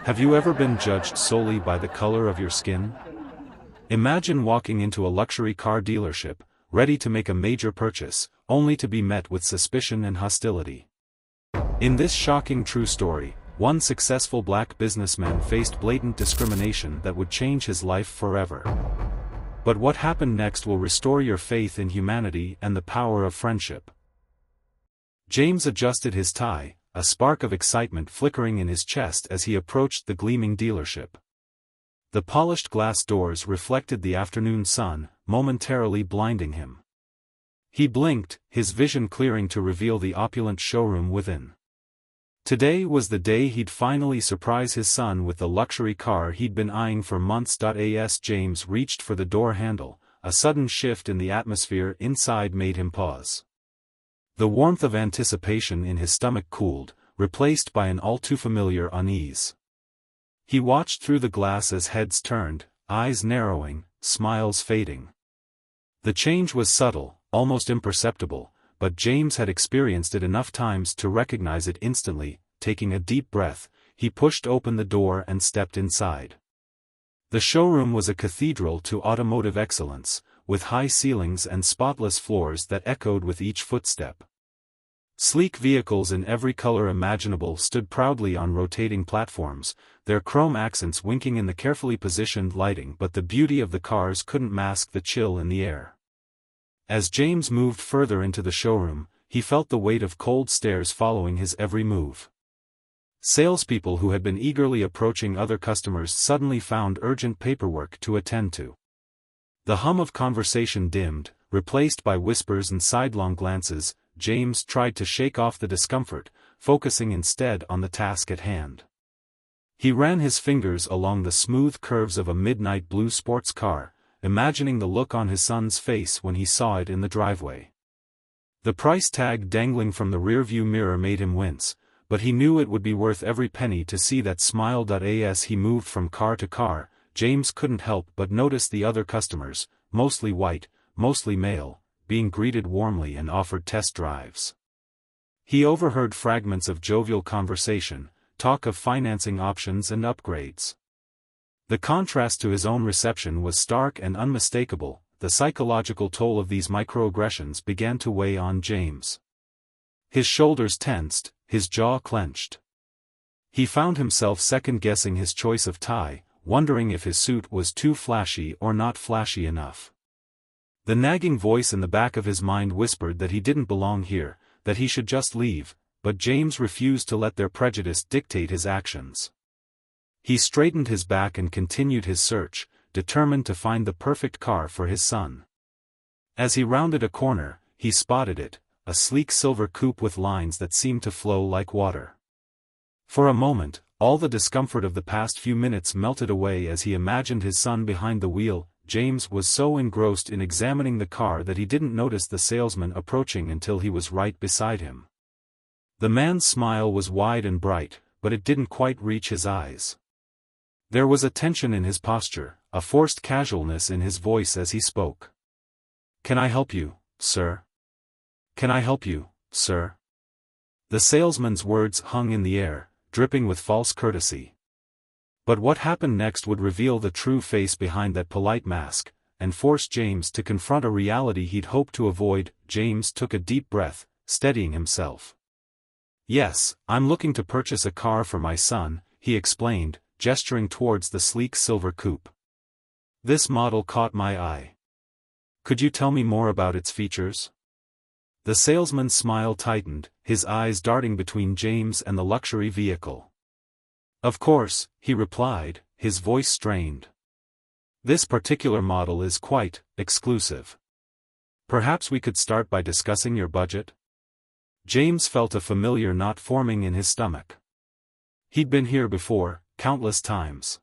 Have you ever been judged solely by the color of your skin? Imagine walking into a luxury car dealership, ready to make a major purchase, only to be met with suspicion and hostility. In this shocking true story, one successful black businessman faced blatant discrimination that would change his life forever. But what happened next will restore your faith in humanity and the power of friendship. James adjusted his tie, a spark of excitement flickering in his chest as he approached the gleaming dealership. The polished glass doors reflected the afternoon sun, momentarily blinding him. He blinked, his vision clearing to reveal the opulent showroom within. Today was the day he'd finally surprise his son with the luxury car he'd been eyeing for months. As James reached for the door handle, a sudden shift in the atmosphere inside made him pause. The warmth of anticipation in his stomach cooled, replaced by an all-too-familiar unease. He watched through the glass as heads turned, eyes narrowing, smiles fading. The change was subtle, almost imperceptible, but James had experienced it enough times to recognize it instantly. Taking a deep breath, he pushed open the door and stepped inside. The showroom was a cathedral to automotive excellence, with high ceilings and spotless floors that echoed with each footstep. Sleek vehicles in every color imaginable stood proudly on rotating platforms, their chrome accents winking in the carefully positioned lighting, but the beauty of the cars couldn't mask the chill in the air. As James moved further into the showroom, he felt the weight of cold stares following his every move. Salespeople who had been eagerly approaching other customers suddenly found urgent paperwork to attend to. The hum of conversation dimmed, replaced by whispers and sidelong glances. James tried to shake off the discomfort, focusing instead on the task at hand. He ran his fingers along the smooth curves of a midnight blue sports car, imagining the look on his son's face when he saw it in the driveway. The price tag dangling from the rearview mirror made him wince, but he knew it would be worth every penny to see that smile. As he moved from car to car, James couldn't help but notice the other customers, mostly white, mostly male, being greeted warmly and offered test drives. He overheard fragments of jovial conversation, talk of financing options and upgrades. The contrast to his own reception was stark and unmistakable. The psychological toll of these microaggressions began to weigh on James. His shoulders tensed, his jaw clenched. He found himself second-guessing his choice of tie, wondering if his suit was too flashy or not flashy enough. The nagging voice in the back of his mind whispered that he didn't belong here, that he should just leave, but James refused to let their prejudice dictate his actions. He straightened his back and continued his search, determined to find the perfect car for his son. As he rounded a corner, he spotted it, a sleek silver coupe with lines that seemed to flow like water. For a moment, all the discomfort of the past few minutes melted away as he imagined his son behind the wheel. James was so engrossed in examining the car that he didn't notice the salesman approaching until he was right beside him. The man's smile was wide and bright, but it didn't quite reach his eyes. There was a tension in his posture, a forced casualness in his voice as he spoke. "Can I help you, sir? Can I help you, sir?" The salesman's words hung in the air, dripping with false courtesy. But what happened next would reveal the true face behind that polite mask, and force James to confront a reality he'd hoped to avoid. James took a deep breath, steadying himself. "Yes, I'm looking to purchase a car for my son," he explained, gesturing towards the sleek silver coupe. "This model caught my eye. Could you tell me more about its features?" The salesman's smile tightened, his eyes darting between James and the luxury vehicle. "Of course," he replied, his voice strained. "This particular model is quite exclusive. Perhaps we could start by discussing your budget?" James felt a familiar knot forming in his stomach. He'd been here before, countless times.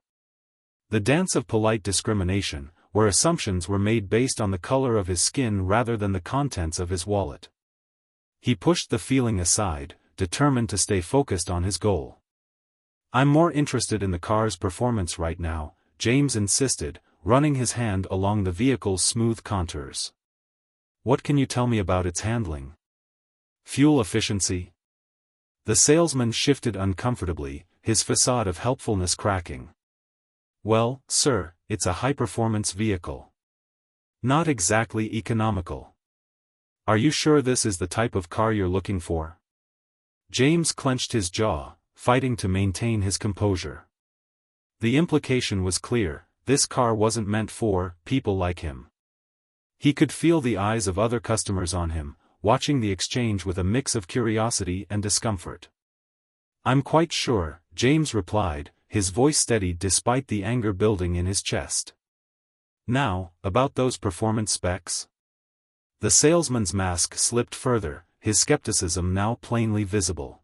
The dance of polite discrimination, where assumptions were made based on the color of his skin rather than the contents of his wallet. He pushed the feeling aside, determined to stay focused on his goal. "I'm more interested in the car's performance right now," James insisted, running his hand along the vehicle's smooth contours. "What can you tell me about its handling? Fuel efficiency?" The salesman shifted uncomfortably, his facade of helpfulness cracking. "Well, sir, it's a high-performance vehicle. Not exactly economical. Are you sure this is the type of car you're looking for?" James clenched his jaw, fighting to maintain his composure. The implication was clear: this car wasn't meant for people like him. He could feel the eyes of other customers on him, watching the exchange with a mix of curiosity and discomfort. "I'm quite sure," James replied, his voice steadied despite the anger building in his chest. "Now, about those performance specs?" The salesman's mask slipped further, his skepticism now plainly visible.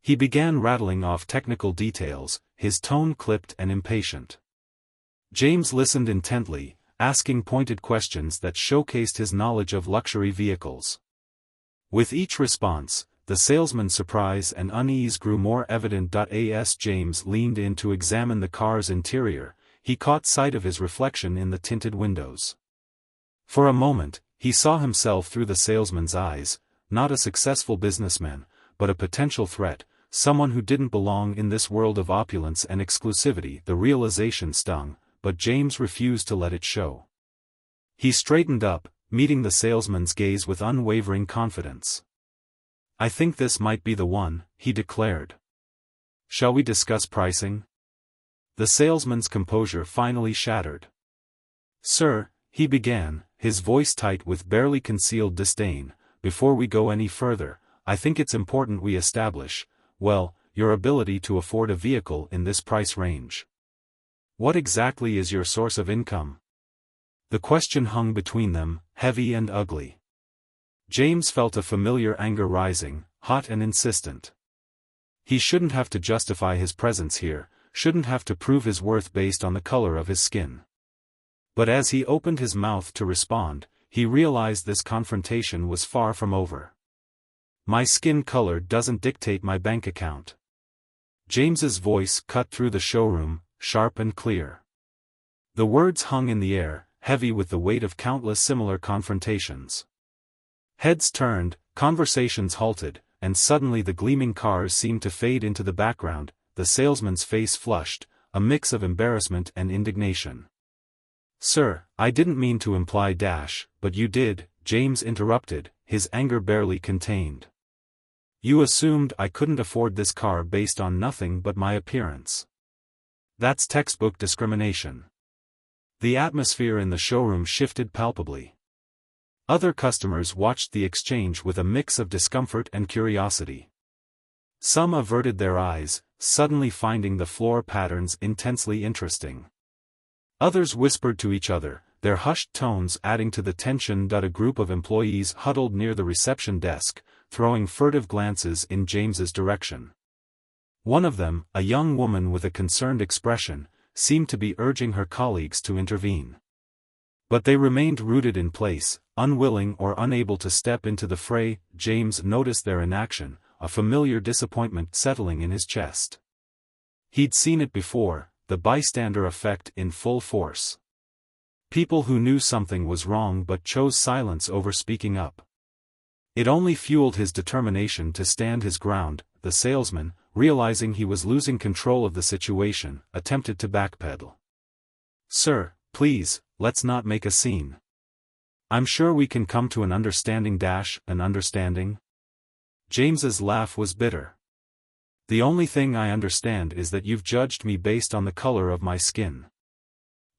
He began rattling off technical details, his tone clipped and impatient. James listened intently, asking pointed questions that showcased his knowledge of luxury vehicles. With each response, the salesman's surprise and unease grew more evident. As James leaned in to examine the car's interior, he caught sight of his reflection in the tinted windows. For a moment, he saw himself through the salesman's eyes, not a successful businessman, but a potential threat, someone who didn't belong in this world of opulence and exclusivity. The realization stung, but James refused to let it show. He straightened up, meeting the salesman's gaze with unwavering confidence. "I think this might be the one," he declared. "Shall we discuss pricing?" The salesman's composure finally shattered. "Sir," he began, his voice tight with barely concealed disdain, "before we go any further, I think it's important we establish, well, your ability to afford a vehicle in this price range. What exactly is your source of income?" The question hung between them, heavy and ugly. James felt a familiar anger rising, hot and insistent. He shouldn't have to justify his presence here, shouldn't have to prove his worth based on the color of his skin. But as he opened his mouth to respond, he realized this confrontation was far from over. "My skin color doesn't dictate my bank account." James's voice cut through the showroom, sharp and clear. The words hung in the air, heavy with the weight of countless similar confrontations. Heads turned, conversations halted, and suddenly the gleaming cars seemed to fade into the background. The salesman's face flushed, a mix of embarrassment and indignation. "Sir, I didn't mean to imply but you did," James interrupted, his anger barely contained. "You assumed I couldn't afford this car based on nothing but my appearance. That's textbook discrimination." The atmosphere in the showroom shifted palpably. Other customers watched the exchange with a mix of discomfort and curiosity. Some averted their eyes, suddenly finding the floor patterns intensely interesting. Others whispered to each other, their hushed tones adding to the tension. A group of employees huddled near the reception desk, throwing furtive glances in James's direction. One of them, a young woman with a concerned expression, seemed to be urging her colleagues to intervene. But they remained rooted in place, unwilling or unable to step into the fray. James noticed their inaction, a familiar disappointment settling in his chest. He'd seen it before, the bystander effect in full force. People who knew something was wrong but chose silence over speaking up. It only fueled his determination to stand his ground. The salesman, realizing he was losing control of the situation, attempted to backpedal. "Sir, please, let's not make a scene. I'm sure we can come to an understanding. An understanding?" James's laugh was bitter. "The only thing I understand is that you've judged me based on the color of my skin.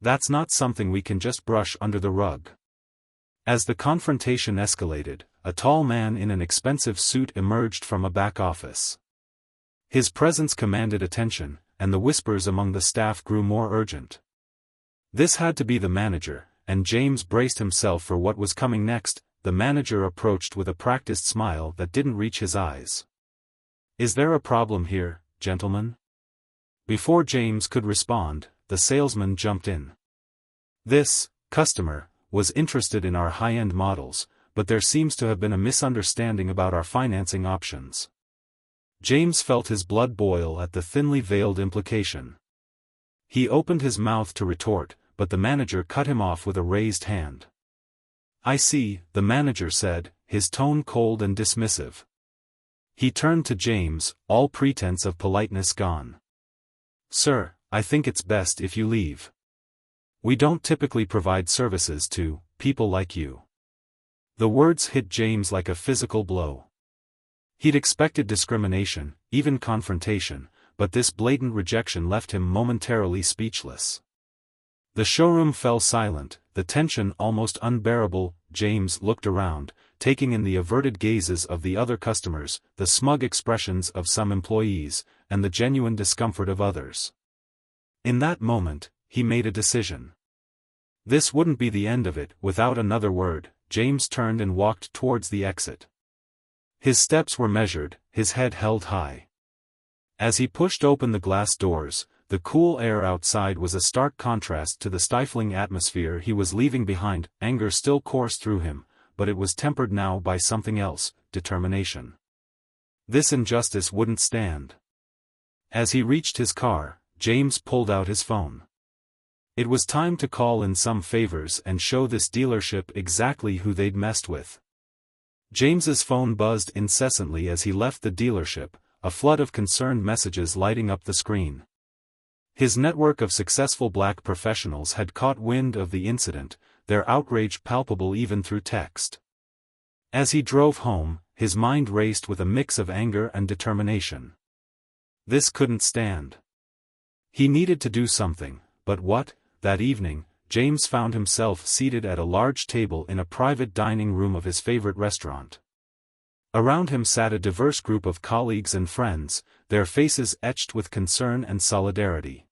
That's not something we can just brush under the rug." As the confrontation escalated, a tall man in an expensive suit emerged from a back office. His presence commanded attention, and the whispers among the staff grew more urgent. This had to be the manager, and James braced himself for what was coming next. The manager approached with a practiced smile that didn't reach his eyes. "Is there a problem here, gentlemen?" Before James could respond, the salesman jumped in. "This customer was interested in our high-end models, but there seems to have been a misunderstanding about our financing options." James felt his blood boil at the thinly veiled implication. He opened his mouth to retort, but the manager cut him off with a raised hand. "I see," the manager said, his tone cold and dismissive. He turned to James, all pretense of politeness gone. "Sir, I think it's best if you leave. We don't typically provide services to people like you." The words hit James like a physical blow. He'd expected discrimination, even confrontation, but this blatant rejection left him momentarily speechless. The showroom fell silent, the tension almost unbearable. James looked around, taking in the averted gazes of the other customers, the smug expressions of some employees, and the genuine discomfort of others. In that moment, he made a decision. This wouldn't be the end of it. Without another word, James turned and walked towards the exit. His steps were measured, his head held high. As he pushed open the glass doors, the cool air outside was a stark contrast to the stifling atmosphere he was leaving behind. Anger still coursed through him, but it was tempered now by something else, determination. This injustice wouldn't stand. As he reached his car, James pulled out his phone. It was time to call in some favors and show this dealership exactly who they'd messed with. James's phone buzzed incessantly as he left the dealership, a flood of concerned messages lighting up the screen. His network of successful black professionals had caught wind of the incident, their outrage palpable even through text. As he drove home, his mind raced with a mix of anger and determination. This couldn't stand. He needed to do something, but what? That evening, James found himself seated at a large table in a private dining room of his favorite restaurant. Around him sat a diverse group of colleagues and friends, their faces etched with concern and solidarity.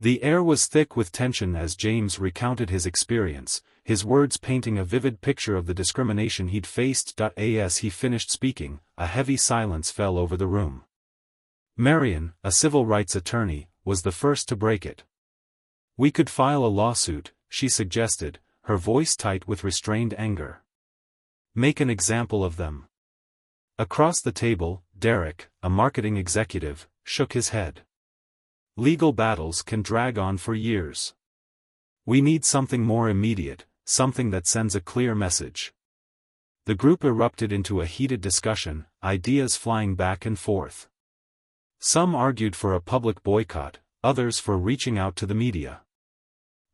The air was thick with tension as James recounted his experience, his words painting a vivid picture of the discrimination he'd faced. As he finished speaking, a heavy silence fell over the room. Marion, a civil rights attorney, was the first to break it. "We could file a lawsuit," she suggested, her voice tight with restrained anger. "Make an example of them." Across the table, Derek, a marketing executive, shook his head. "Legal battles can drag on for years. We need something more immediate, something that sends a clear message." The group erupted into a heated discussion, ideas flying back and forth. Some argued for a public boycott, others for reaching out to the media.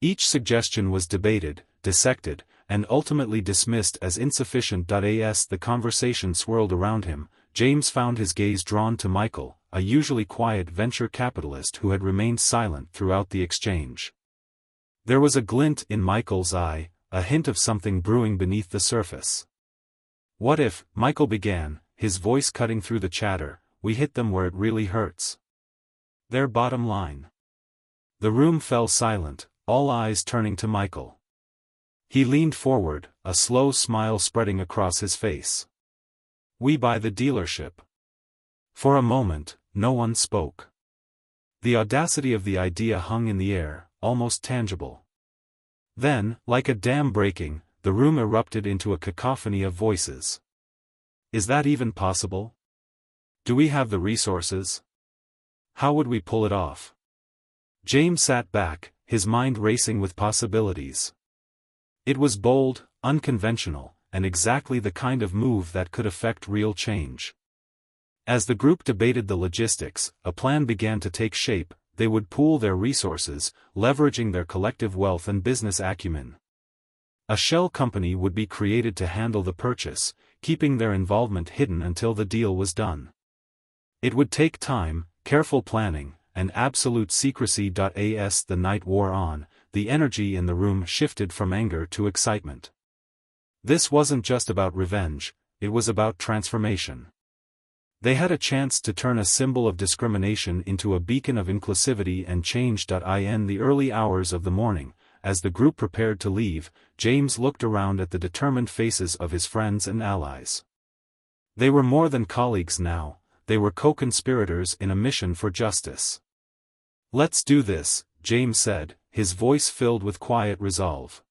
Each suggestion was debated, dissected, and ultimately dismissed as insufficient. As the conversation swirled around him, James found his gaze drawn to Michael, a usually quiet venture capitalist who had remained silent throughout the exchange. There was a glint in Michael's eye, a hint of something brewing beneath the surface. "What if," Michael began, his voice cutting through the chatter, "we hit them where it really hurts? Their bottom line." The room fell silent, all eyes turning to Michael. He leaned forward, a slow smile spreading across his face. "We buy the dealership." For a moment, no one spoke. The audacity of the idea hung in the air, almost tangible. Then, like a dam breaking, the room erupted into a cacophony of voices. "Is that even possible? Do we have the resources? How would we pull it off?" James sat back, his mind racing with possibilities. It was bold, unconventional, and exactly the kind of move that could affect real change. As the group debated the logistics, a plan began to take shape. They would pool their resources, leveraging their collective wealth and business acumen. A shell company would be created to handle the purchase, keeping their involvement hidden until the deal was done. It would take time, careful planning, and absolute secrecy. As the night wore on, the energy in the room shifted from anger to excitement. This wasn't just about revenge, it was about transformation. They had a chance to turn a symbol of discrimination into a beacon of inclusivity and change. In the early hours of the morning, as the group prepared to leave, James looked around at the determined faces of his friends and allies. They were more than colleagues now, they were co-conspirators in a mission for justice. "Let's do this," James said, his voice filled with quiet resolve.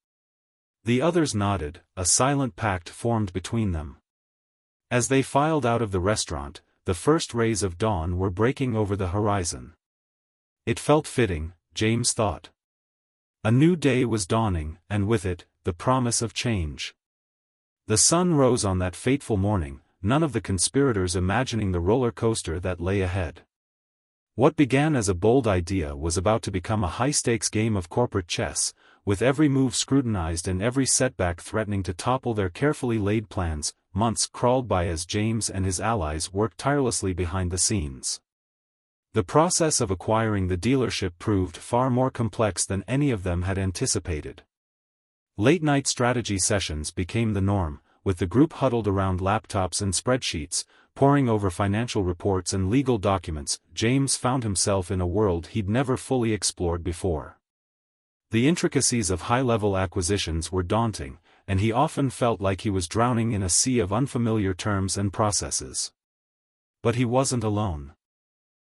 The others nodded, a silent pact formed between them. As they filed out of the restaurant, the first rays of dawn were breaking over the horizon. It felt fitting, James thought. A new day was dawning, and with it, the promise of change. The sun rose on that fateful morning, none of the conspirators imagining the roller coaster that lay ahead. What began as a bold idea was about to become a high-stakes game of corporate chess, with every move scrutinized and every setback threatening to topple their carefully laid plans. Months crawled by as James and his allies worked tirelessly behind the scenes. The process of acquiring the dealership proved far more complex than any of them had anticipated. Late-night strategy sessions became the norm, with the group huddled around laptops and spreadsheets, poring over financial reports and legal documents. James found himself in a world he'd never fully explored before. The intricacies of high-level acquisitions were daunting, and he often felt like he was drowning in a sea of unfamiliar terms and processes. But he wasn't alone.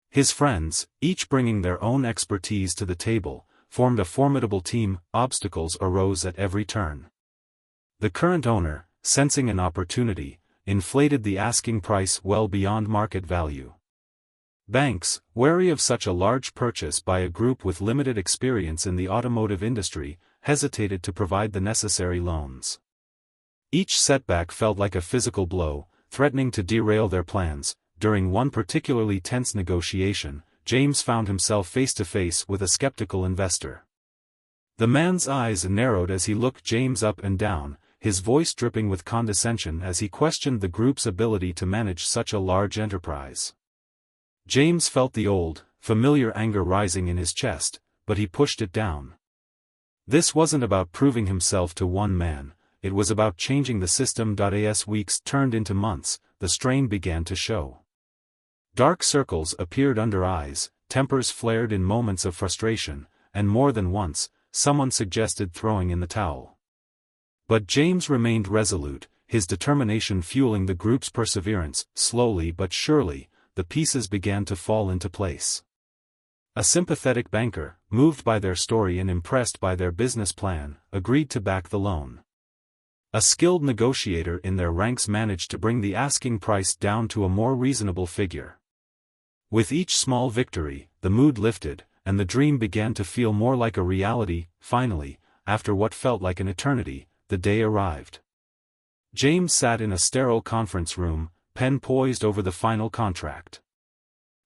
His friends, each bringing their own expertise to the table, formed a formidable team. Obstacles arose at every turn. The current owner, sensing an opportunity, inflated the asking price well beyond market value. Banks, wary of such a large purchase by a group with limited experience in the automotive industry, hesitated to provide the necessary loans. Each setback felt like a physical blow, threatening to derail their plans. During one particularly tense negotiation, James found himself face-to-face with a skeptical investor. The man's eyes narrowed as he looked James up and down, his voice dripping with condescension as he questioned the group's ability to manage such a large enterprise. James felt the old, familiar anger rising in his chest, but he pushed it down. This wasn't about proving himself to one man, it was about changing the system. As weeks turned into months, the strain began to show. Dark circles appeared under eyes, tempers flared in moments of frustration, and more than once, someone suggested throwing in the towel. But James remained resolute, his determination fueling the group's perseverance. Slowly but surely, the pieces began to fall into place. A sympathetic banker, moved by their story and impressed by their business plan, agreed to back the loan. A skilled negotiator in their ranks managed to bring the asking price down to a more reasonable figure. With each small victory, the mood lifted, and the dream began to feel more like a reality. Finally, after what felt like an eternity, the day arrived. James sat in a sterile conference room, pen poised over the final contract.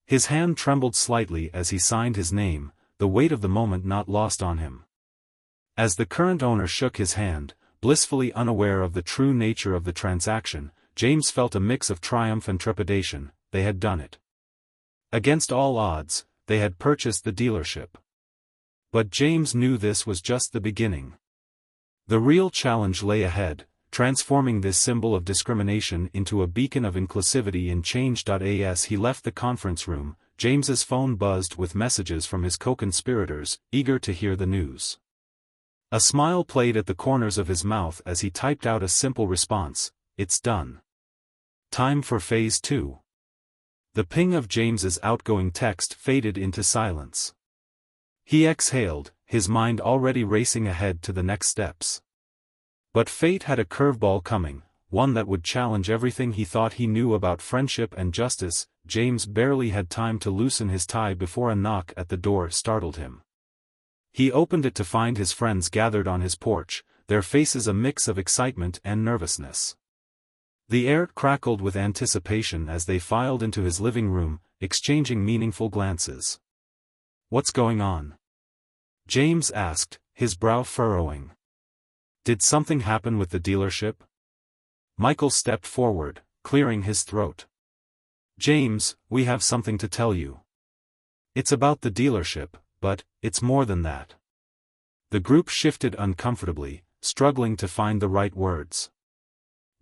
His hand trembled slightly as he signed his name, the weight of the moment not lost on him. As the current owner shook his hand, blissfully unaware of the true nature of the transaction, James felt a mix of triumph and trepidation. They had done it. Against all odds, they had purchased the dealership. But James knew this was just the beginning. The real challenge lay ahead, transforming this symbol of discrimination into a beacon of inclusivity in change. As he left the conference room, James's phone buzzed with messages from his co-conspirators, eager to hear the news. A smile played at the corners of his mouth as he typed out a simple response: "It's done. Time for phase 2. The ping of James's outgoing text faded into silence. He exhaled, his mind already racing ahead to the next steps. But fate had a curveball coming, one that would challenge everything he thought he knew about friendship and justice. James barely had time to loosen his tie before a knock at the door startled him. He opened it to find his friends gathered on his porch, their faces a mix of excitement and nervousness. The air crackled with anticipation as they filed into his living room, exchanging meaningful glances. "What's going on?" James asked, his brow furrowing. "Did something happen with the dealership?" Michael stepped forward, clearing his throat. "James, we have something to tell you. It's about the dealership, but it's more than that." The group shifted uncomfortably, struggling to find the right words.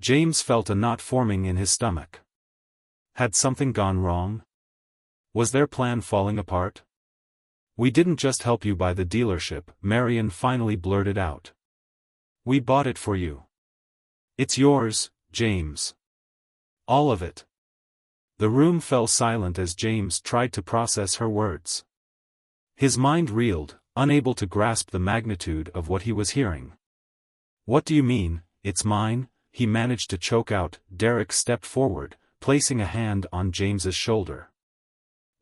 James felt a knot forming in his stomach. Had something gone wrong? Was their plan falling apart? "We didn't just help you buy the dealership," Marion finally blurted out. "We bought it for you. It's yours, James. All of it." The room fell silent as James tried to process her words. His mind reeled, unable to grasp the magnitude of what he was hearing. "What do you mean, it's mine?" he managed to choke out. Derek stepped forward, placing a hand on James's shoulder.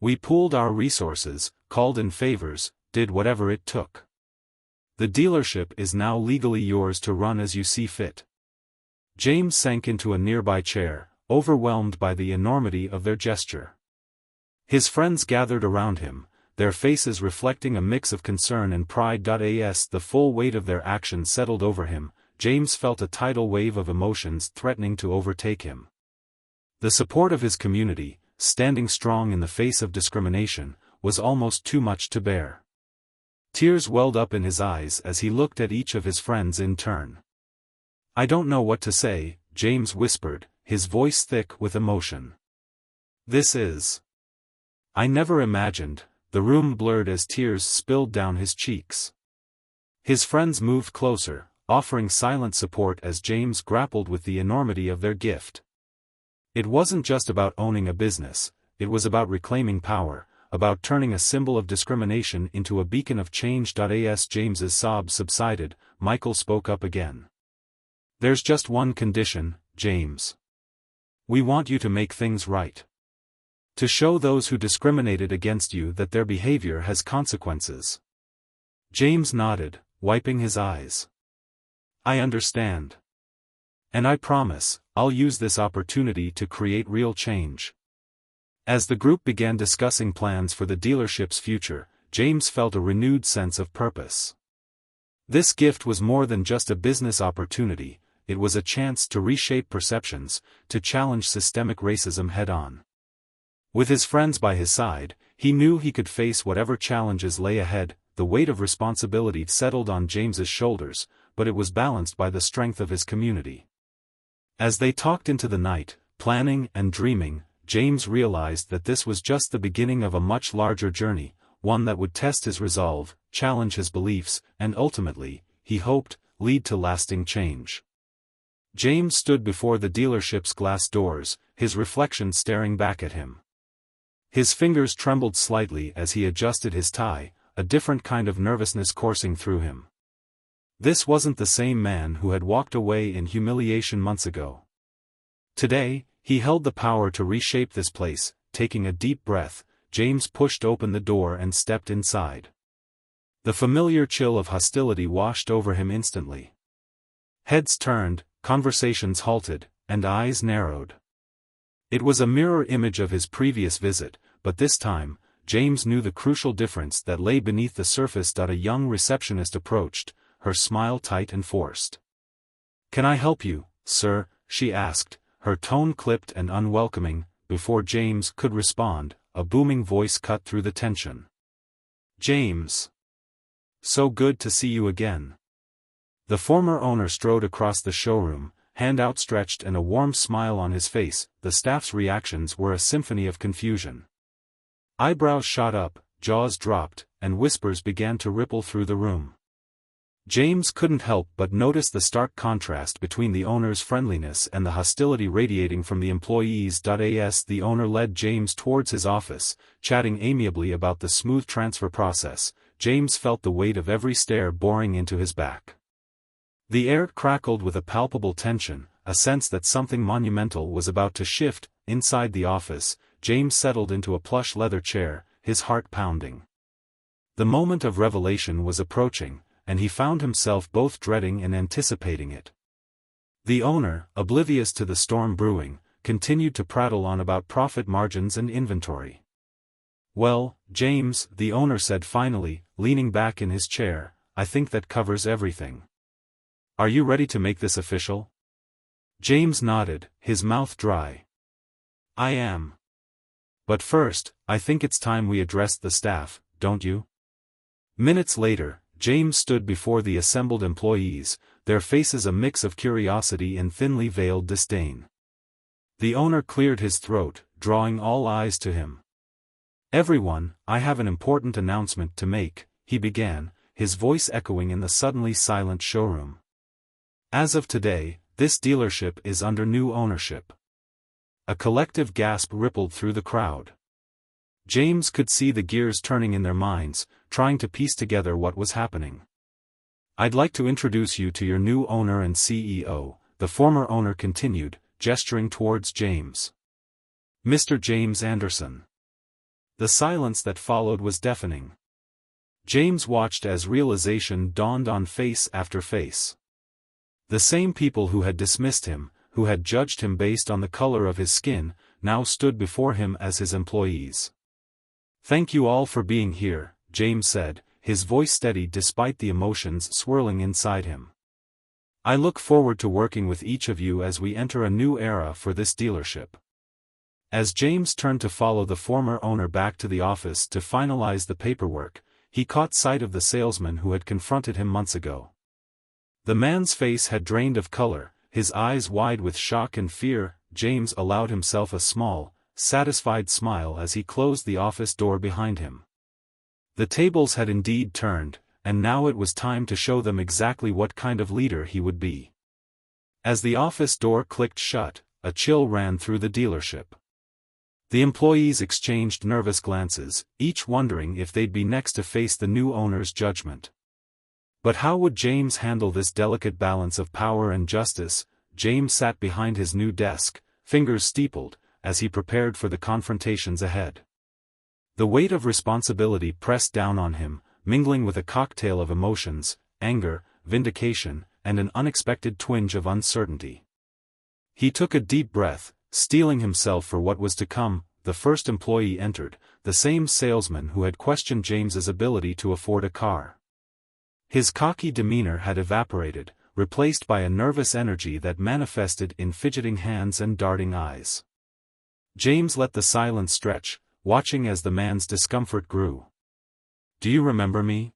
"We pooled our resources, called in favors, did whatever it took. The dealership is now legally yours to run as you see fit." James sank into a nearby chair, overwhelmed by the enormity of their gesture. His friends gathered around him, their faces reflecting a mix of concern and pride. As the full weight of their actions settled over him, James felt a tidal wave of emotions threatening to overtake him. The support of his community, standing strong in the face of discrimination, was almost too much to bear. Tears welled up in his eyes as he looked at each of his friends in turn. "I don't know what to say," James whispered, his voice thick with emotion. I never imagined." The room blurred as tears spilled down his cheeks. His friends moved closer, offering silent support as James grappled with the enormity of their gift. It wasn't just about owning a business, it was about reclaiming power, about turning a symbol of discrimination into a beacon of change. As James's sobs subsided, Michael spoke up again. "There's just one condition, James. We want you to make things right. To show those who discriminated against you that their behavior has consequences." James nodded, wiping his eyes. "I understand. And I promise, I'll use this opportunity to create real change." As the group began discussing plans for the dealership's future, James felt a renewed sense of purpose. This gift was more than just a business opportunity, it was a chance to reshape perceptions, to challenge systemic racism head-on. With his friends by his side, he knew he could face whatever challenges lay ahead. The weight of responsibility settled on James's shoulders, but it was balanced by the strength of his community. As they talked into the night, planning and dreaming, James realized that this was just the beginning of a much larger journey, one that would test his resolve, challenge his beliefs, and ultimately, he hoped, lead to lasting change. James stood before the dealership's glass doors, his reflection staring back at him. His fingers trembled slightly as he adjusted his tie, a different kind of nervousness coursing through him. This wasn't the same man who had walked away in humiliation months ago. Today, he held the power to reshape this place. Taking a deep breath, James pushed open the door and stepped inside. The familiar chill of hostility washed over him instantly. Heads turned, conversations halted, and eyes narrowed. It was a mirror image of his previous visit, but this time, James knew the crucial difference that lay beneath the surface. A young receptionist approached, her smile tight and forced. "Can I help you, sir?" she asked, her tone clipped and unwelcoming. Before James could respond, a booming voice cut through the tension. "James. So good to see you again." The former owner strode across the showroom, hand outstretched and a warm smile on his face. The staff's reactions were a symphony of confusion. Eyebrows shot up, jaws dropped, and whispers began to ripple through the room. James couldn't help but notice the stark contrast between the owner's friendliness and the hostility radiating from the employees. As the owner led James towards his office, chatting amiably about the smooth transfer process, James felt the weight of every stare boring into his back. The air crackled with a palpable tension, a sense that something monumental was about to shift. Inside the office, James settled into a plush leather chair, his heart pounding. The moment of revelation was approaching, and he found himself both dreading and anticipating it. The owner, oblivious to the storm brewing, continued to prattle on about profit margins and inventory. "Well, James," the owner said finally, leaning back in his chair, "I think that covers everything. Are you ready to make this official?" James nodded, his mouth dry. "I am. But first, I think it's time we addressed the staff, don't you?" Minutes later, James stood before the assembled employees, their faces a mix of curiosity and thinly veiled disdain. The owner cleared his throat, drawing all eyes to him. "Everyone, I have an important announcement to make," he began, his voice echoing in the suddenly silent showroom. "As of today, this dealership is under new ownership." A collective gasp rippled through the crowd. James could see the gears turning in their minds, trying to piece together what was happening. "I'd like to introduce you to your new owner and CEO," the former owner continued, gesturing towards James. "Mr. James Anderson." The silence that followed was deafening. James watched as realization dawned on face after face. The same people who had dismissed him, who had judged him based on the color of his skin, now stood before him as his employees. "Thank you all for being here," James said, his voice steady despite the emotions swirling inside him. "I look forward to working with each of you as we enter a new era for this dealership." As James turned to follow the former owner back to the office to finalize the paperwork, he caught sight of the salesman who had confronted him months ago. The man's face had drained of color, his eyes wide with shock and fear. James allowed himself a small, satisfied smile as he closed the office door behind him. The tables had indeed turned, and now it was time to show them exactly what kind of leader he would be. As the office door clicked shut, a chill ran through the dealership. The employees exchanged nervous glances, each wondering if they'd be next to face the new owner's judgment. But how would James handle this delicate balance of power and justice? James sat behind his new desk, fingers steepled, as he prepared for the confrontations ahead. The weight of responsibility pressed down on him, mingling with a cocktail of emotions, anger, vindication, and an unexpected twinge of uncertainty. He took a deep breath, steeling himself for what was to come. The first employee entered, the same salesman who had questioned James's ability to afford a car. His cocky demeanor had evaporated, replaced by a nervous energy that manifested in fidgeting hands and darting eyes. James let the silence stretch, watching as the man's discomfort grew. "Do you remember me?"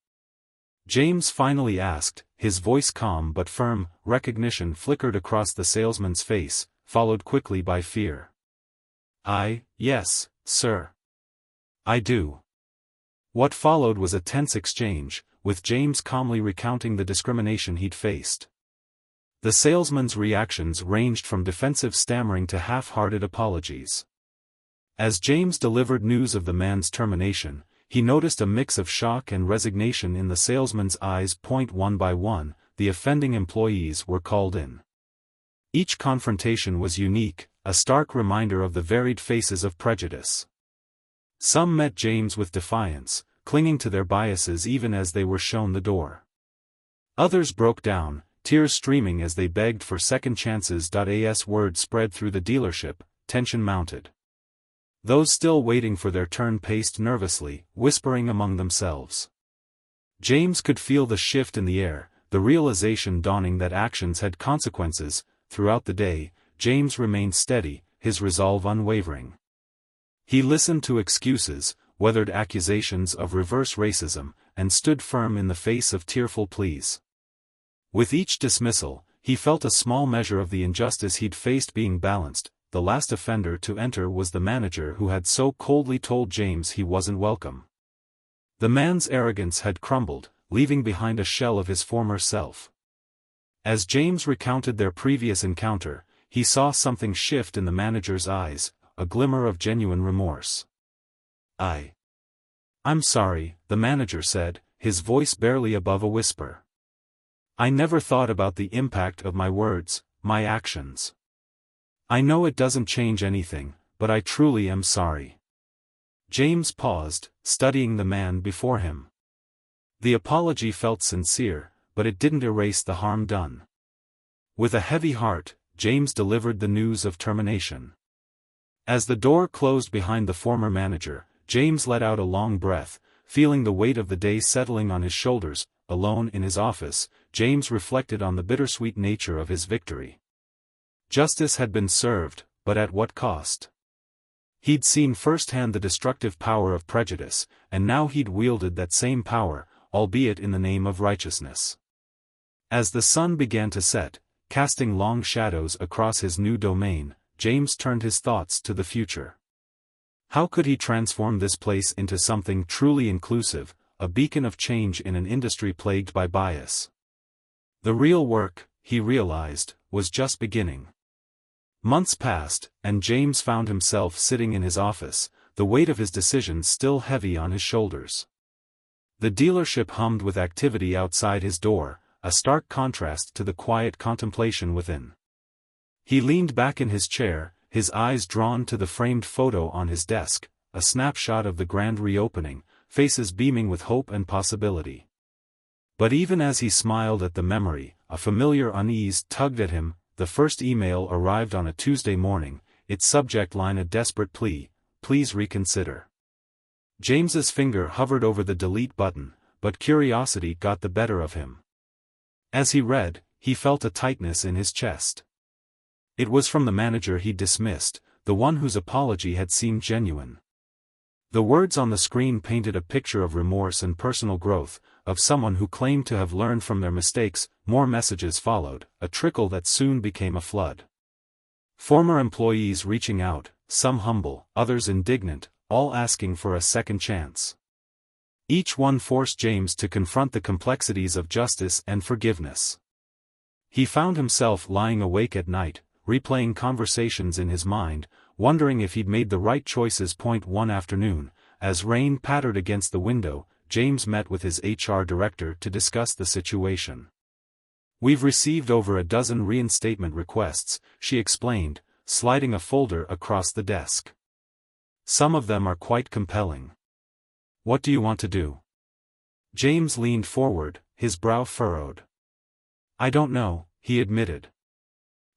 James finally asked, his voice calm but firm. Recognition flickered across the salesman's face, followed quickly by fear. Yes, sir. I do." What followed was a tense exchange, with James calmly recounting the discrimination he'd faced. The salesman's reactions ranged from defensive stammering to half-hearted apologies. As James delivered news of the man's termination, he noticed a mix of shock and resignation in the salesman's eyes. One by one, the offending employees were called in. Each confrontation was unique, a stark reminder of the varied faces of prejudice. Some met James with defiance, clinging to their biases even as they were shown the door. Others broke down, tears streaming as they begged for second chances. As word spread through the dealership, tension mounted. Those still waiting for their turn paced nervously, whispering among themselves. James could feel the shift in the air, the realization dawning that actions had consequences. Throughout the day, James remained steady, his resolve unwavering. He listened to excuses, weathered accusations of reverse racism, and stood firm in the face of tearful pleas. With each dismissal, he felt a small measure of the injustice he'd faced being balanced. The last offender to enter was the manager who had so coldly told James he wasn't welcome. The man's arrogance had crumbled, leaving behind a shell of his former self. As James recounted their previous encounter, he saw something shift in the manager's eyes, a glimmer of genuine remorse. "I'm sorry," the manager said, his voice barely above a whisper. "I never thought about the impact of my words, my actions. I know it doesn't change anything, but I truly am sorry." James paused, studying the man before him. The apology felt sincere, but it didn't erase the harm done. With a heavy heart, James delivered the news of termination. As the door closed behind the former manager, James let out a long breath, feeling the weight of the day settling on his shoulders. Alone in his office, James reflected on the bittersweet nature of his victory. Justice had been served, but at what cost? He'd seen firsthand the destructive power of prejudice, and now he'd wielded that same power, albeit in the name of righteousness. As the sun began to set, casting long shadows across his new domain, James turned his thoughts to the future. How could he transform this place into something truly inclusive, a beacon of change in an industry plagued by bias? The real work, he realized, was just beginning. Months passed, and James found himself sitting in his office, the weight of his decisions still heavy on his shoulders. The dealership hummed with activity outside his door, a stark contrast to the quiet contemplation within. He leaned back in his chair, his eyes drawn to the framed photo on his desk, a snapshot of the grand reopening, faces beaming with hope and possibility. But even as he smiled at the memory, a familiar unease tugged at him. the first email arrived on a Tuesday morning, its subject line a desperate plea, "Please reconsider." James's finger hovered over the delete button, but curiosity got the better of him. As he read, he felt a tightness in his chest. It was from the manager he'd dismissed, the one whose apology had seemed genuine. The words on the screen painted a picture of remorse and personal growth, of someone who claimed to have learned from their mistakes. More messages followed, a trickle that soon became a flood. Former employees reaching out, some humble, others indignant, all asking for a second chance. Each one forced James to confront the complexities of justice and forgiveness. He found himself lying awake at night, replaying conversations in his mind, wondering if he'd made the right choices. One afternoon, as rain pattered against the window, James met with his HR director to discuss the situation. "We've received over a dozen reinstatement requests," she explained, sliding a folder across the desk. "Some of them are quite compelling. What do you want to do?" James leaned forward, his brow furrowed. "I don't know," he admitted.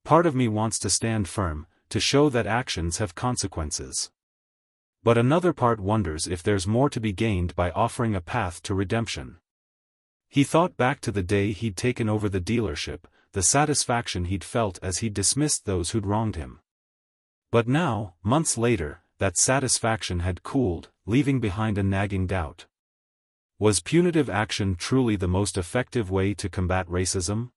"Part of me wants to stand firm, to show that actions have consequences. But another part wonders if there's more to be gained by offering a path to redemption." He thought back to the day he'd taken over the dealership, the satisfaction he'd felt as he'd dismissed those who'd wronged him. But now, months later, that satisfaction had cooled, leaving behind a nagging doubt. Was punitive action truly the most effective way to combat racism?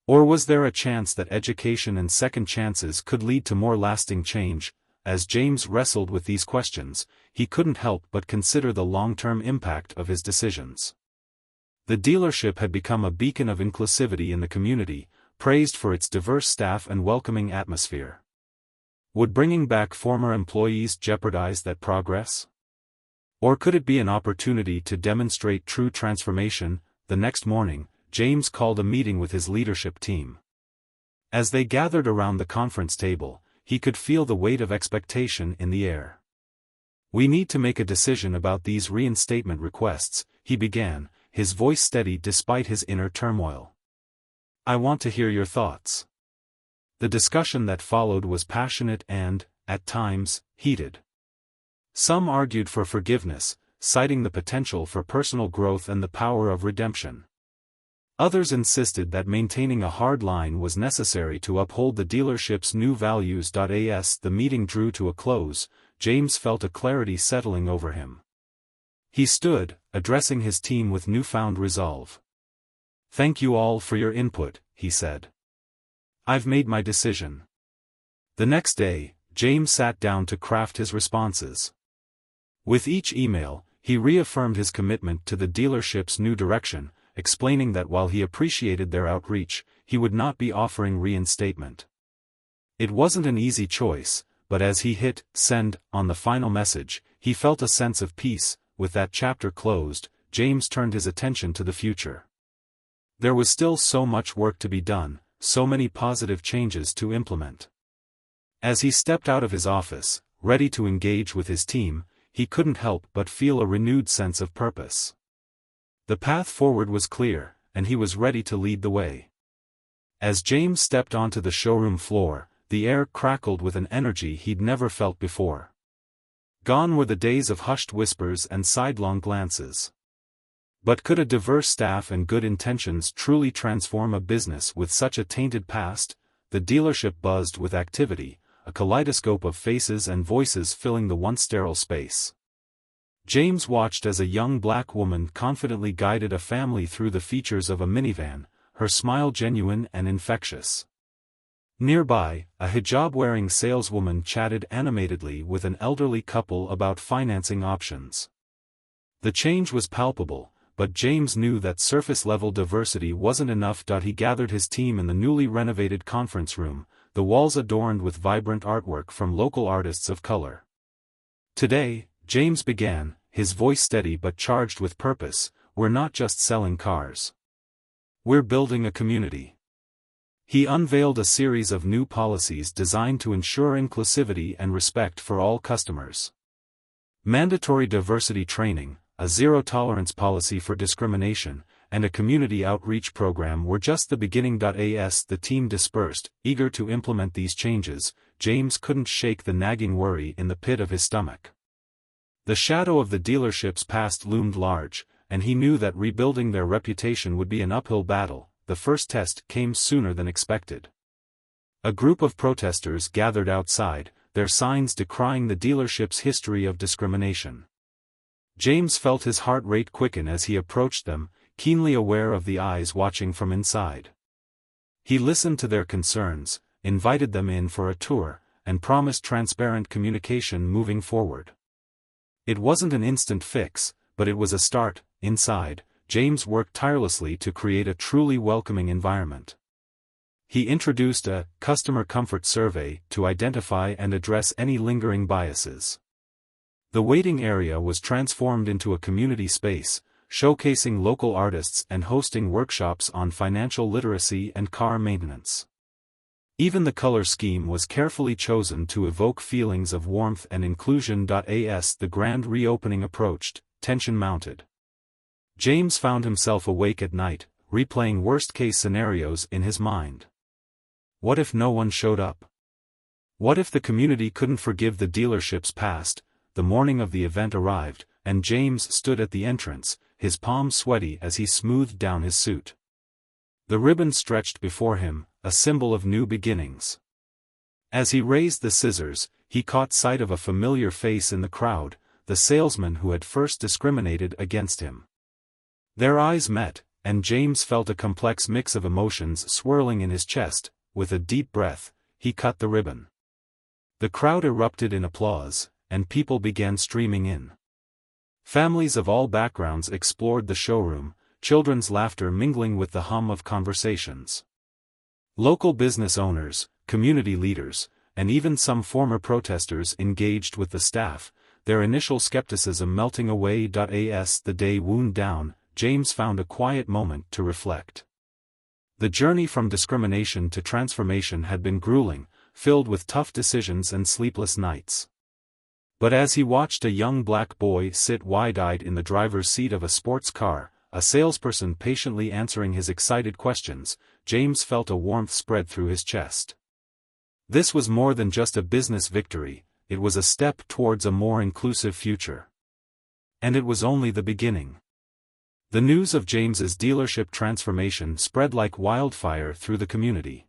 Or was there a chance that education and second chances could lead to more lasting change? As James wrestled with these questions, he couldn't help but consider the long-term impact of his decisions. The dealership had become a beacon of inclusivity in the community, praised for its diverse staff and welcoming atmosphere. Would bringing back former employees jeopardize that progress? Or could it be an opportunity to demonstrate true transformation? The next morning, James called a meeting with his leadership team. As they gathered around the conference table, he could feel the weight of expectation in the air. "We need to make a decision about these reinstatement requests," he began, his voice steady despite his inner turmoil. "I want to hear your thoughts." The discussion that followed was passionate and, at times, heated. Some argued for forgiveness, citing the potential for personal growth and the power of redemption. Others insisted that maintaining a hard line was necessary to uphold the dealership's new values. As the meeting drew to a close, James felt a clarity settling over him. He stood, addressing his team with newfound resolve. "Thank you all for your input," he said. "I've made my decision." The next day, James sat down to craft his responses. With each email, he reaffirmed his commitment to the dealership's new direction, explaining that while he appreciated their outreach, he would not be offering reinstatement. It wasn't an easy choice, but as he hit send on the final message, he felt a sense of peace. With that chapter closed, James turned his attention to the future. There was still so much work to be done, so many positive changes to implement. As he stepped out of his office, ready to engage with his team, he couldn't help but feel a renewed sense of purpose. The path forward was clear, and he was ready to lead the way. As James stepped onto the showroom floor, the air crackled with an energy he'd never felt before. Gone were the days of hushed whispers and sidelong glances. But could a diverse staff and good intentions truly transform a business with such a tainted past? The dealership buzzed with activity, a kaleidoscope of faces and voices filling the once sterile space. James watched as a young black woman confidently guided a family through the features of a minivan, her smile genuine and infectious. Nearby, a hijab-wearing saleswoman chatted animatedly with an elderly couple about financing options. The change was palpable, but James knew that surface-level diversity wasn't enough. He gathered his team in the newly renovated conference room, the walls adorned with vibrant artwork from local artists of color. "Today," James began, his voice steady but charged with purpose, "we're not just selling cars. We're building a community." He unveiled a series of new policies designed to ensure inclusivity and respect for all customers. Mandatory diversity training, a zero-tolerance policy for discrimination, and a community outreach program were just the beginning. As the team dispersed, eager to implement these changes, James couldn't shake the nagging worry in the pit of his stomach. The shadow of the dealership's past loomed large, and he knew that rebuilding their reputation would be an uphill battle. The first test came sooner than expected. A group of protesters gathered outside, their signs decrying the dealership's history of discrimination. James felt his heart rate quicken as he approached them, keenly aware of the eyes watching from inside. He listened to their concerns, invited them in for a tour, and promised transparent communication moving forward. It wasn't an instant fix, but it was a start. Inside, James worked tirelessly to create a truly welcoming environment. He introduced a customer comfort survey to identify and address any lingering biases. The waiting area was transformed into a community space, showcasing local artists and hosting workshops on financial literacy and car maintenance. Even the color scheme was carefully chosen to evoke feelings of warmth and inclusion. As the grand reopening approached, tension mounted. James found himself awake at night, replaying worst-case scenarios in his mind. What if no one showed up? What if the community couldn't forgive the dealership's past? The morning of the event arrived, and James stood at the entrance, his palms sweaty as he smoothed down his suit. The ribbon stretched before him, a symbol of new beginnings. As he raised the scissors, he caught sight of a familiar face in the crowd, the salesman who had first discriminated against him. Their eyes met, and James felt a complex mix of emotions swirling in his chest. With a deep breath, he cut the ribbon. The crowd erupted in applause, and people began streaming in. Families of all backgrounds explored the showroom, children's laughter mingling with the hum of conversations. Local business owners, community leaders, and even some former protesters engaged with the staff, their initial skepticism melting away. As the day wound down, James found a quiet moment to reflect. The journey from discrimination to transformation had been grueling, filled with tough decisions and sleepless nights. But as he watched a young black boy sit wide-eyed in the driver's seat of a sports car, a salesperson patiently answering his excited questions, James felt a warmth spread through his chest. This was more than just a business victory, it was a step towards a more inclusive future. And it was only the beginning. The news of James's dealership transformation spread like wildfire through the community.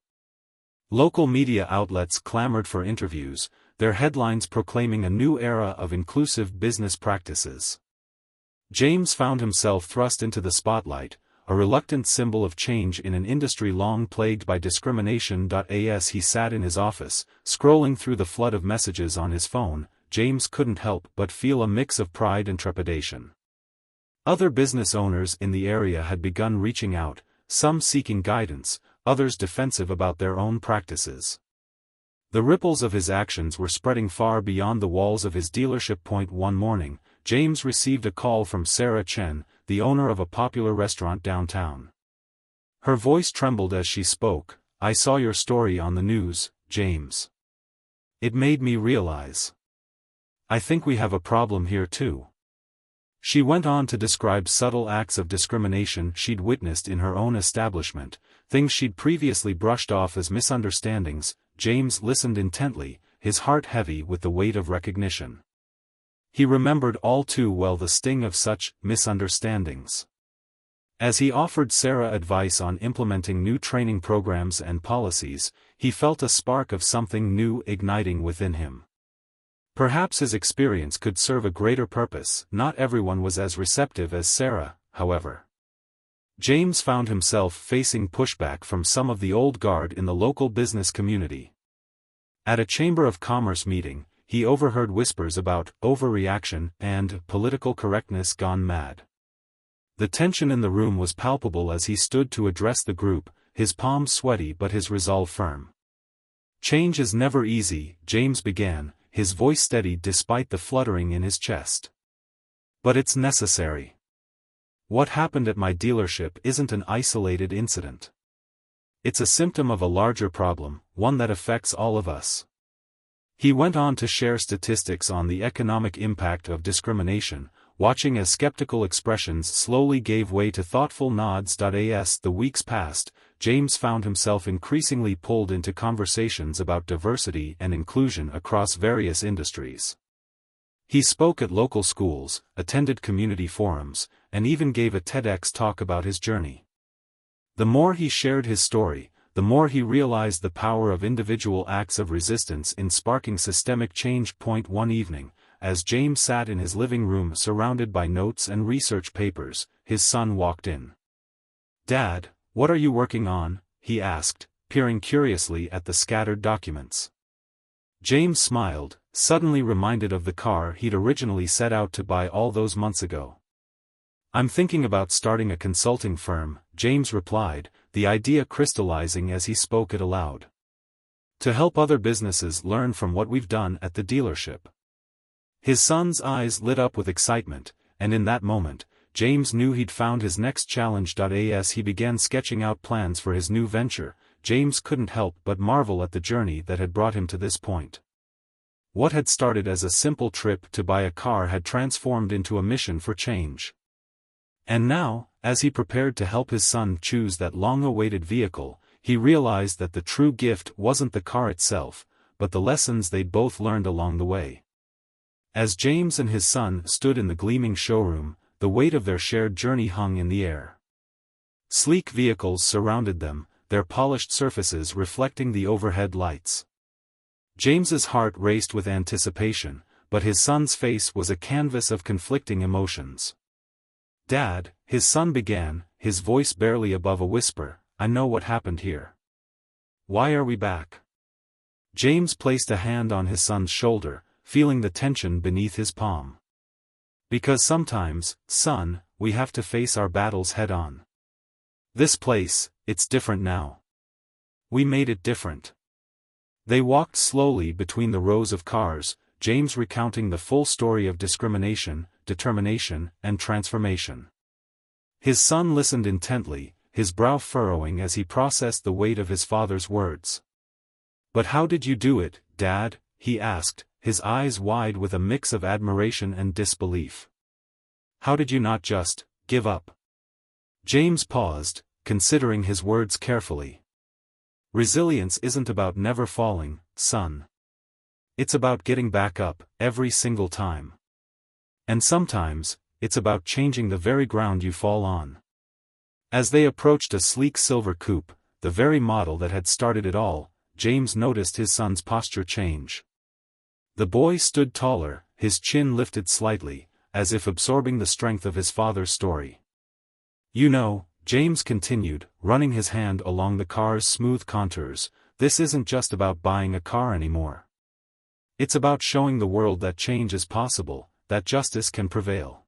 Local media outlets clamored for interviews, their headlines proclaiming a new era of inclusive business practices. James found himself thrust into the spotlight, a reluctant symbol of change in an industry long plagued by discrimination. As he sat in his office, scrolling through the flood of messages on his phone, James couldn't help but feel a mix of pride and trepidation. Other business owners in the area had begun reaching out, some seeking guidance, others defensive about their own practices. The ripples of his actions were spreading far beyond the walls of his dealership. One morning, James received a call from Sarah Chen, the owner of a popular restaurant downtown. Her voice trembled as she spoke. "I saw your story on the news, James. It made me realize. I think we have a problem here too." She went on to describe subtle acts of discrimination she'd witnessed in her own establishment, things she'd previously brushed off as misunderstandings. James listened intently, his heart heavy with the weight of recognition. He remembered all too well the sting of such misunderstandings. As he offered Sarah advice on implementing new training programs and policies, he felt a spark of something new igniting within him. Perhaps his experience could serve a greater purpose. Not everyone was as receptive as Sarah, however. James found himself facing pushback from some of the old guard in the local business community. At a Chamber of Commerce meeting, he overheard whispers about overreaction and political correctness gone mad. The tension in the room was palpable as he stood to address the group, his palms sweaty but his resolve firm. "Change is never easy," James began, his voice steady despite the fluttering in his chest. "But it's necessary. What happened at my dealership isn't an isolated incident. It's a symptom of a larger problem, one that affects all of us." He went on to share statistics on the economic impact of discrimination, watching as skeptical expressions slowly gave way to thoughtful nods. As the weeks passed, James found himself increasingly pulled into conversations about diversity and inclusion across various industries. He spoke at local schools, attended community forums, and even gave a TEDx talk about his journey. The more he shared his story, the more he realized the power of individual acts of resistance in sparking systemic change. One evening, as James sat in his living room surrounded by notes and research papers, his son walked in. "Dad, what are you working on?" he asked, peering curiously at the scattered documents. James smiled, suddenly reminded of the car he'd originally set out to buy all those months ago. "I'm thinking about starting a consulting firm," James replied, the idea crystallizing as he spoke it aloud. "To help other businesses learn from what we've done at the dealership." His son's eyes lit up with excitement, and in that moment, James knew he'd found his next challenge. As he began sketching out plans for his new venture, James couldn't help but marvel at the journey that had brought him to this point. What had started as a simple trip to buy a car had transformed into a mission for change. And now, as he prepared to help his son choose that long-awaited vehicle, he realized that the true gift wasn't the car itself, but the lessons they'd both learned along the way. As James and his son stood in the gleaming showroom, the weight of their shared journey hung in the air. Sleek vehicles surrounded them, their polished surfaces reflecting the overhead lights. James's heart raced with anticipation, but his son's face was a canvas of conflicting emotions. "Dad," his son began, his voice barely above a whisper, "I know what happened here. Why are we back?" James placed a hand on his son's shoulder, feeling the tension beneath his palm. "Because sometimes, son, we have to face our battles head-on. This place, it's different now. We made it different." They walked slowly between the rows of cars, James recounting the full story of discrimination, determination, and transformation. His son listened intently, his brow furrowing as he processed the weight of his father's words. "But how did you do it, Dad?" he asked, his eyes wide with a mix of admiration and disbelief. "How did you not just give up?" James paused, considering his words carefully. "Resilience isn't about never falling, son. It's about getting back up, every single time. And sometimes, it's about changing the very ground you fall on." As they approached a sleek silver coupe, the very model that had started it all, James noticed his son's posture change. The boy stood taller, his chin lifted slightly, as if absorbing the strength of his father's story. "You know," James continued, running his hand along the car's smooth contours, "this isn't just about buying a car anymore. It's about showing the world that change is possible, that justice can prevail."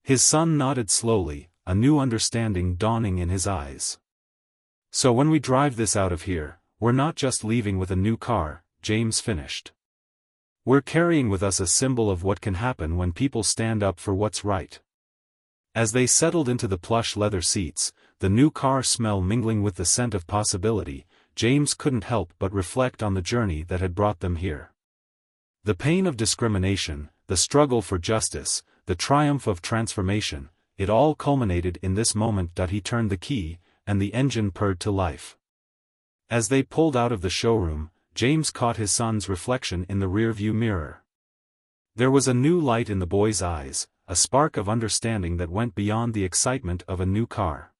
His son nodded slowly, a new understanding dawning in his eyes. "So when we drive this out of here, we're not just leaving with a new car," James finished. "We're carrying with us a symbol of what can happen when people stand up for what's right." As they settled into the plush leather seats, the new car smell mingling with the scent of possibility, James couldn't help but reflect on the journey that had brought them here. The pain of discrimination, the struggle for justice, the triumph of transformation, it all culminated in this moment. He turned the key, and the engine purred to life. As they pulled out of the showroom, James caught his son's reflection in the rearview mirror. There was a new light in the boy's eyes, a spark of understanding that went beyond the excitement of a new car.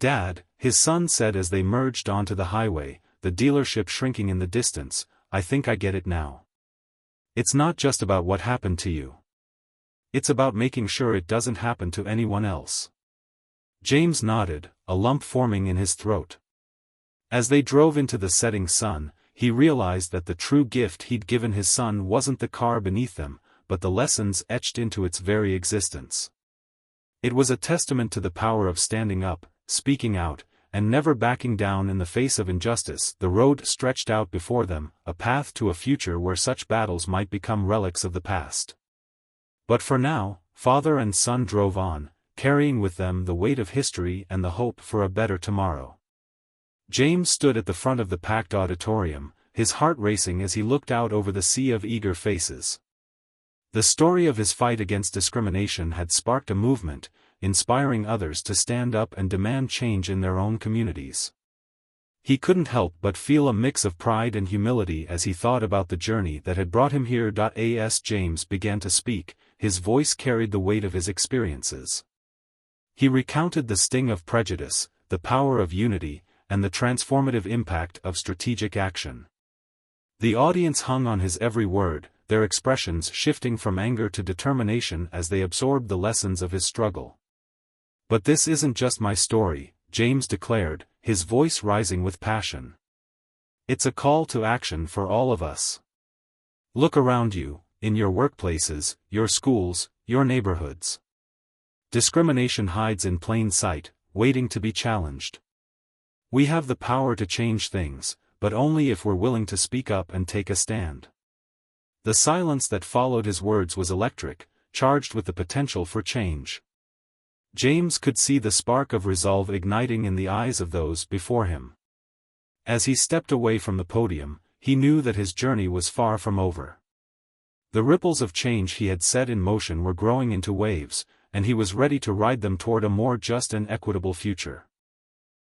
"Dad," his son said as they merged onto the highway, the dealership shrinking in the distance, "I think I get it now. It's not just about what happened to you. It's about making sure it doesn't happen to anyone else." James nodded, a lump forming in his throat. As they drove into the setting sun, he realized that the true gift he'd given his son wasn't the car beneath them, but the lessons etched into its very existence. It was a testament to the power of standing up, speaking out, and never backing down in the face of injustice. The road stretched out before them, a path to a future where such battles might become relics of the past. But for now, father and son drove on, carrying with them the weight of history and the hope for a better tomorrow. James stood at the front of the packed auditorium, his heart racing as he looked out over the sea of eager faces. The story of his fight against discrimination had sparked a movement, inspiring others to stand up and demand change in their own communities. He couldn't help but feel a mix of pride and humility as he thought about the journey that had brought him here. As James began to speak, his voice carried the weight of his experiences. He recounted the sting of prejudice, the power of unity, and the transformative impact of strategic action. The audience hung on his every word, their expressions shifting from anger to determination as they absorbed the lessons of his struggle. "But this isn't just my story," James declared, his voice rising with passion. "It's a call to action for all of us. Look around you, in your workplaces, your schools, your neighborhoods. Discrimination hides in plain sight, waiting to be challenged. We have the power to change things, but only if we're willing to speak up and take a stand." The silence that followed his words was electric, charged with the potential for change. James could see the spark of resolve igniting in the eyes of those before him. As he stepped away from the podium, he knew that his journey was far from over. The ripples of change he had set in motion were growing into waves, and he was ready to ride them toward a more just and equitable future.